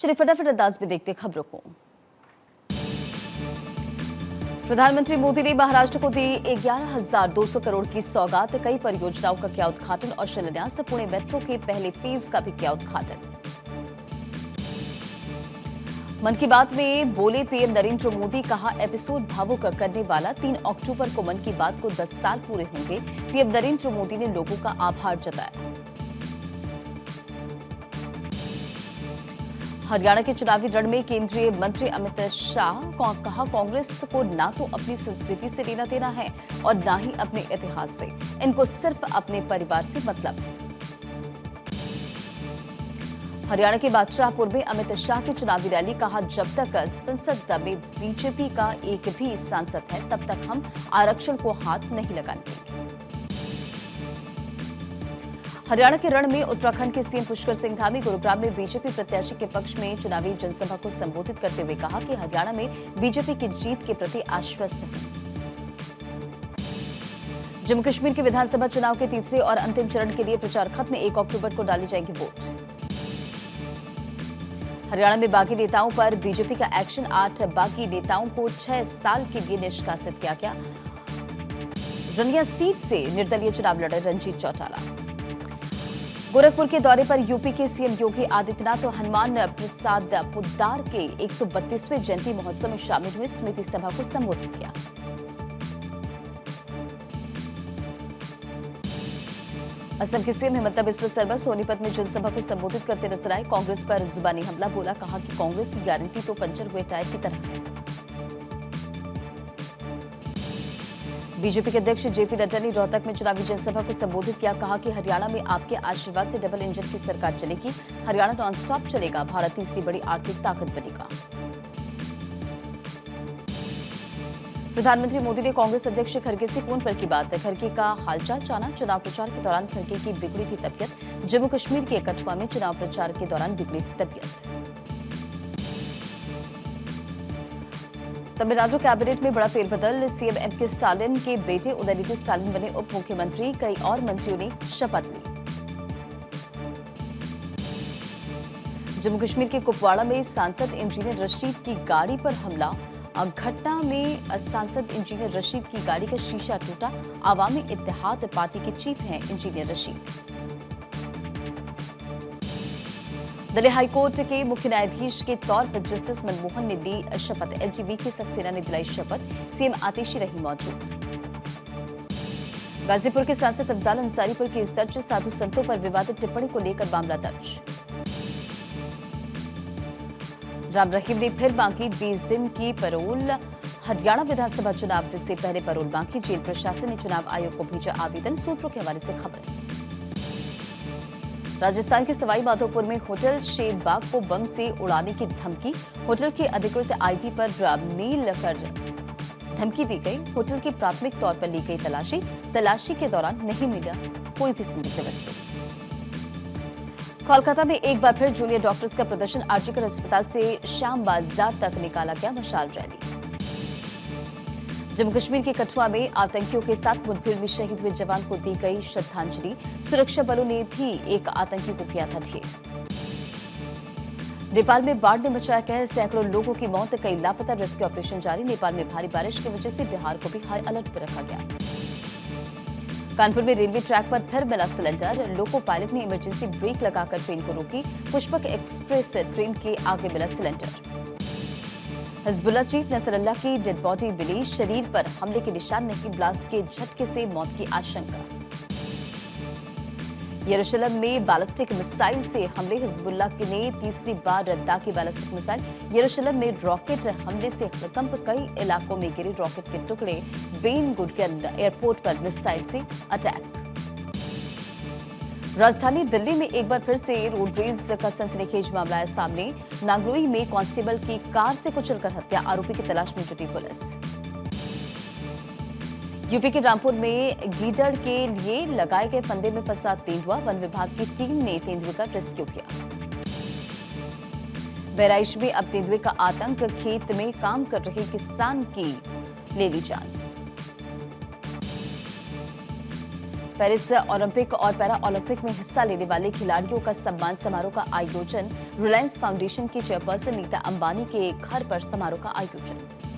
चलिए फटाफट अंदाज में देखते खबरों को। प्रधानमंत्री मोदी ने महाराष्ट्र को दी 11,200 करोड़ की सौगात। कई परियोजनाओं का किया उद्घाटन और शिलान्यास। पुणे मेट्रो के पहले फेज का भी किया उद्घाटन। मन की बात में बोले पीएम नरेंद्र मोदी, कहा एपिसोड भावुक करने वाला। 3 अक्टूबर को मन की बात को 10 साल पूरे होंगे। पीएम नरेंद्र मोदी ने लोगों का आभार जताया। हरियाणा के चुनावी रण में केंद्रीय मंत्री अमित शाह कहा, कांग्रेस को ना तो अपनी संस्कृति से लेना देना है और ना ही अपने इतिहास से। इनको सिर्फ अपने परिवार से मतलब है। हरियाणा के बादशाहपुर में अमित शाह की चुनावी रैली। कहा, जब तक संसद में बीजेपी का एक भी सांसद है तब तक हम आरक्षण को हाथ नहीं लगाने देंगे। हरियाणा के रण में उत्तराखंड के सीएम पुष्कर सिंह धामी गुरुग्राम में बीजेपी प्रत्याशी के पक्ष में चुनावी जनसभा को संबोधित करते हुए कहा कि हरियाणा में बीजेपी की जीत के प्रति आश्वस्त हैं। जम्मू कश्मीर के विधानसभा चुनाव के तीसरे और अंतिम चरण के लिए प्रचार खत्म। 1 अक्टूबर को डाली जाएगी वोट। हरियाणा में बागी नेताओं पर बीजेपी का एक्शन। 8 बागी नेताओं को 6 साल के लिए निष्कासित किया गया। रनिया सीट से निर्दलीय चुनाव लड़े रंजीत चौटाला। गोरखपुर के दौरे पर यूपी के सीएम योगी आदित्यनाथ और हनुमान प्रसाद पोद्दार के 132वें जयंती महोत्सव में शामिल हुए। स्मृति सभा को संबोधित किया। असम के सीएम हिमंता बिस्वा शर्मा सोनीपत में जनसभा को संबोधित करते नजर आए। कांग्रेस पर जुबानी हमला बोला। कहा कि कांग्रेस की गारंटी तो पंचर हुए टायर की तरह है। बीजेपी के अध्यक्ष जेपी नड्डा ने रोहतक में चुनावी जनसभा को संबोधित किया। कहा कि हरियाणा में आपके आशीर्वाद से डबल इंजन की सरकार चलेगी। हरियाणा नॉनस्टॉप चलेगा। भारत तीसरी बड़ी आर्थिक ताकत बनेगा। प्रधानमंत्री मोदी ने कांग्रेस अध्यक्ष खड़गे से फोन पर की बात। खड़गे का हालचाल जाना। चुनाव प्रचार के दौरान खड़गे की बिगड़ी थी तबीयत। जम्मू कश्मीर के कठुआ में चुनाव प्रचार के दौरान बिगड़ी थी तबीयत। तमिलनाडु कैबिनेट में बड़ा फेरबदल। सीएम एमके स्टालिन के बेटे उदयनिधि स्टालिन बने उप मुख्यमंत्री। कई और मंत्रियों ने शपथ ली। जम्मू कश्मीर के कुपवाड़ा में सांसद इंजीनियर रशीद की गाड़ी पर हमला। घटना में सांसद इंजीनियर रशीद की गाड़ी का शीशा टूटा। आवामी इत्तेहाद पार्टी के चीफ हैं इंजीनियर रशीद। दिल्ली हाईकोर्ट के मुख्य न्यायाधीश के तौर पर जस्टिस मनमोहन ने ली शपथ। एलजीबी की सक्सेना ने दिलाई शपथ। सीएम आतिशी रही मौजूद। गाजीपुर के सांसद अफजाल अंसारी पर केस दर्ज। साधु संतों पर विवादित टिप्पणी को लेकर मामला दर्ज। राम रहीम ने फिर मांगी 20 दिन की पैरोल। हरियाणा विधानसभा चुनाव से पहले पैरोल मांगी। जेल प्रशासन ने चुनाव आयोग को भेजा आवेदन। सूत्रों के हवाले से खबर। राजस्थान के सवाई माधोपुर में होटल शेर बाग को बम से उड़ाने की धमकी। होटल के अधिकृत आईडी पर मेल कर धमकी दी गई। होटल की प्राथमिक तौर पर ली गई तलाशी। तलाशी के दौरान नहीं मिला कोई भी संदिग्ध वस्तु। कोलकाता में एक बार फिर जूनियर डॉक्टर्स का प्रदर्शन। आरजीकर अस्पताल से श्याम बाजार तक निकाला गया मशाल रैली। जम्मू कश्मीर के कठुआ में आतंकियों के साथ मुठभेड़ में शहीद हुए जवान को दी गई श्रद्धांजलि। सुरक्षा बलों ने भी एक आतंकी को किया था ढेर। नेपाल में बाढ़ ने मचाया कहर। सैकड़ों लोगों की मौत, कई लापता। रेस्क्यू ऑपरेशन जारी। नेपाल में भारी बारिश की वजह से बिहार को भी हाई अलर्ट पर रखा गया। कानपुर में रेलवे ट्रैक पर फिर मिला सिलेंडर। लोको पायलट ने इमरजेंसी ब्रेक लगाकर ट्रेन को रोकी। पुष्पक एक्सप्रेस ट्रेन के आगे मिला सिलेंडर। हिजबुल्लाह चीफ नसरल्लाह की डेड बॉडी मिली। शरीर पर हमले के निशान नहीं। ब्लास्ट के झटके से मौत की आशंका। यरूशलेम में बैलिस्टिक मिसाइल से हमले। हिजबुल्लाह ने तीसरी बार दागी बैलिस्टिक मिसाइल। यरूशलेम में रॉकेट हमले से हड़कंप। कई इलाकों में गिरे रॉकेट के टुकड़े। बेन गुडियन एयरपोर्ट पर मिसाइल से अटैक। राजधानी दिल्ली में एक बार फिर से रोड रेज का सनसनीखेज मामला आया सामने। नांगलोई में कांस्टेबल की कार से कुचलकर हत्या। आरोपी की तलाश में जुटी पुलिस। यूपी के रामपुर में गीदड़ के लिए लगाए गए फंदे में फंसा तेंदुआ। वन विभाग की टीम ने तेंदुए का रेस्क्यू किया। बहराइच में अब तेंदुए का आतंक। खेत में काम कर रहे किसान की ले ली जान। पेरिस ओलंपिक और पैरा ओलंपिक में हिस्सा लेने वाले खिलाड़ियों का सम्मान समारोह का आयोजन। रिलायंस फाउंडेशन की चेयरपर्सन नीता अंबानी के घर पर समारोह का आयोजन।